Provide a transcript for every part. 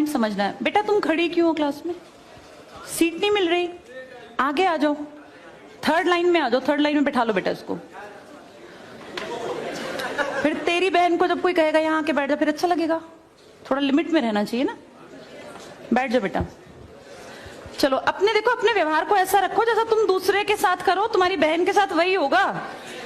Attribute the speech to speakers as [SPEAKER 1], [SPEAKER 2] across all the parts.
[SPEAKER 1] Point समझना है। बेटा तुम खड़ी क्यों हो क्लास में? सीट नहीं मिल रही, आगे आ जाओ, थर्ड लाइन में आ जाओ, थर्ड लाइन में बैठा लो बेटा इसको। फिर तेरी बहन को जब कोई कहेगा यहाँ आके बैठ जा, फिर अच्छा लगेगा? थोड़ा लिमिट में रहना चाहिए ना। बैठ जाओ बेटा। चलो अपने देखो, अपने व्यवहार को ऐसा रखो जैसा तुम दूसरे के साथ करो, तुम्हारी बहन के साथ वही होगा।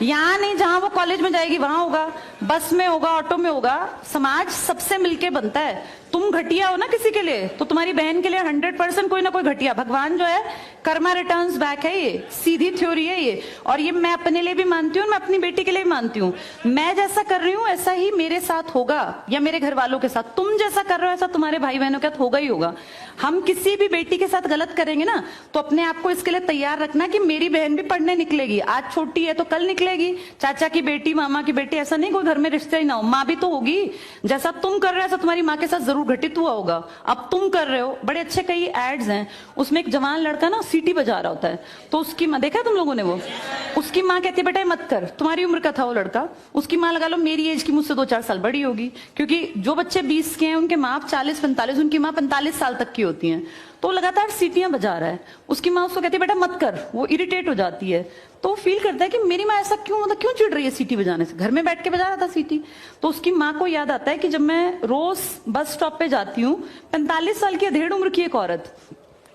[SPEAKER 1] यहाँ नहीं, जहां वो कॉलेज में जाएगी वहां होगा, बस में होगा, ऑटो में होगा। समाज सबसे मिलके बनता है। तुम घटिया हो ना किसी के लिए, तो तुम्हारी बहन के लिए 100% कोई ना कोई घटिया। भगवान जो है कर्मा रिटर्न्स बैक है, ये सीधी थ्योरी है ये। और ये मैं अपने लिए भी मानती हूँ, मैं अपनी बेटी के लिए भी मानती हूँ। मैं जैसा कर रही हूँ ऐसा ही मेरे साथ होगा, या मेरे घर वालों के साथ। तुम जैसा कर रहे हो ऐसा तुम्हारे भाई बहनों के साथ होगा ही होगा। हम किसी भी बेटी के साथ गलत करेंगे ना, तो अपने आप को इसके लिए तैयार रखना कि मेरी बहन भी पढ़ने निकलेगी। आज छोटी है तो कल निकलेगी। चाचा की बेटी, मामा की बेटी, ऐसा नहीं कोई घर में रिश्ते ही ना हो, माँ भी तो होगी। जैसा तुम कर रहे हो ऐसा तुम्हारी माँ के साथ जरूर घटित हुआ होगा। अब तुम कर रहे हो, बड़े अच्छे कई एड्स हैं, उसमें एक जवान लड़का ना सीटी बजा रहा होता है, तो उसकी माँ, देखा है तुम लोगों ने वो? उसकी माँ कहती है बेटा मत कर। तुम्हारी उम्र का था वो लड़का, उसकी माँ लगा लो मेरी एज की, मुझसे 2-4 साल बड़ी होगी, क्योंकि जो बच्चे 20 के हैं उनके माँ 40-45, उनकी माँ 45 साल तक की होती हैं। तो लगातार सीटियां बजा रहा है, उसकी माँ उसको कहती है बेटा मत कर। वो इरिटेट हो जाती है, तो फील करता है कि मेरी माँ ऐसा क्यों, मतलब क्यों चिढ़ रही है सीटी बजाने से, घर में बैठ के बजा रहा था सीटी। तो उसकी माँ को याद आता है कि जब मैं रोज बस स्टॉप पे जाती हूँ, 45 साल की अधेड़ उम्र की एक औरत,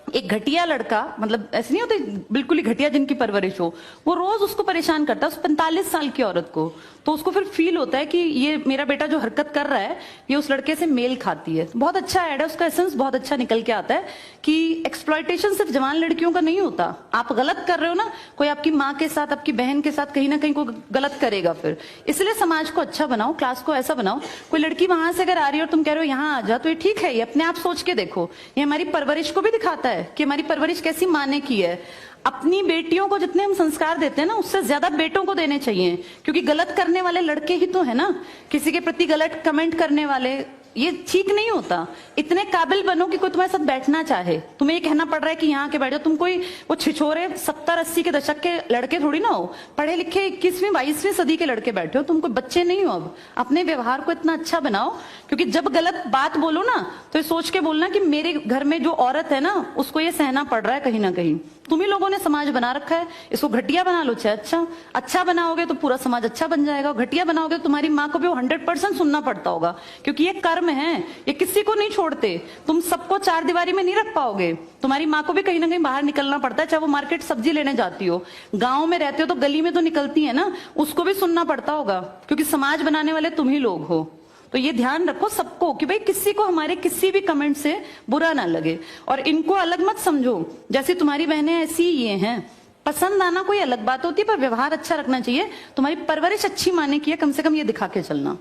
[SPEAKER 1] एक घटिया लड़का, मतलब ऐसे नहीं होते बिल्कुल ही घटिया जिनकी परवरिश हो, वो रोज उसको परेशान करता है, उस 45 साल की औरत को। तो उसको फिर फील होता है कि ये मेरा बेटा जो हरकत कर रहा है ये उस लड़के से मेल खाती है। बहुत अच्छा ऐड है, उसका एसेंस बहुत अच्छा निकल के आता है कि एक्सप्लॉयटेशन सिर्फ जवान लड़कियों का नहीं होता। आप गलत कर रहे हो ना, कोई आपकी माँ के साथ, आपकी बहन के साथ कहीं ना कहीं कोई गलत करेगा फिर। इसलिए समाज को अच्छा बनाओ, क्लास को ऐसा बनाओ, कोई लड़की वहां से अगर आ रही है और तुम कह रहे हो यहाँ आ जा, तो ये ठीक है, ये अपने आप सोच के देखो। ये हमारी परवरिश को भी दिखाता है कि हमारी परवरिश कैसी माँ ने की है। अपनी बेटियों को जितने हम संस्कार देते हैं ना, उससे ज्यादा बेटों को देने चाहिए, क्योंकि गलत करने वाले लड़के ही तो है ना, किसी के प्रति गलत कमेंट करने वाले। ये ठीक नहीं होता। इतने काबिल बनो कि कोई तुम्हारे साथ बैठना चाहे। तुम्हें ये कहना पड़ रहा है कि यहाँ के बैठ जाओ, तुम कोई वो छिछोरे 70-80 के दशक के लड़के थोड़ी ना हो, पढ़े लिखे 21वीं-22वीं सदी के लड़के बैठे हो। तुम कोई बच्चे नहीं हो। अब अपने व्यवहार को इतना अच्छा बनाओ, क्योंकि जब गलत बात बोलो ना तो ये सोच के बोलना कि मेरे घर में जो औरत है ना उसको ये सहना पड़ रहा है कहीं ना कहीं। तुम ही लोगों ने समाज बना रखा है, इसको घटिया बना लो चाहे अच्छा बनाओगे तो पूरा समाज अच्छा बन जाएगा। घटिया बनाओगे तो तुम्हारी माँ को भी 100% सुनना पड़ता होगा, क्योंकि ये कर्म है, ये किसी को नहीं छोड़ते। तुम सबको चार दीवारी में नहीं रख पाओगे, तुम्हारी माँ को भी कहीं ना कहीं बाहर निकलना पड़ता है। चाहे वो मार्केट सब्जी लेने जाती हो, गांव में रहते हो तो गली में तो निकलती है ना, उसको भी सुनना पड़ता होगा, क्योंकि समाज बनाने वाले तुम ही लोग हो। तो ये ध्यान रखो सबको कि भाई किसी को हमारे किसी भी कमेंट से बुरा ना लगे, और इनको अलग मत समझो। जैसे तुम्हारी बहनें ऐसी ये हैं, पसंद आना कोई अलग बात होती है, पर व्यवहार अच्छा रखना चाहिए। तुम्हारी परवरिश अच्छी माने की है, कम से कम ये दिखा के चलना।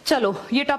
[SPEAKER 1] चलो ये टॉपिक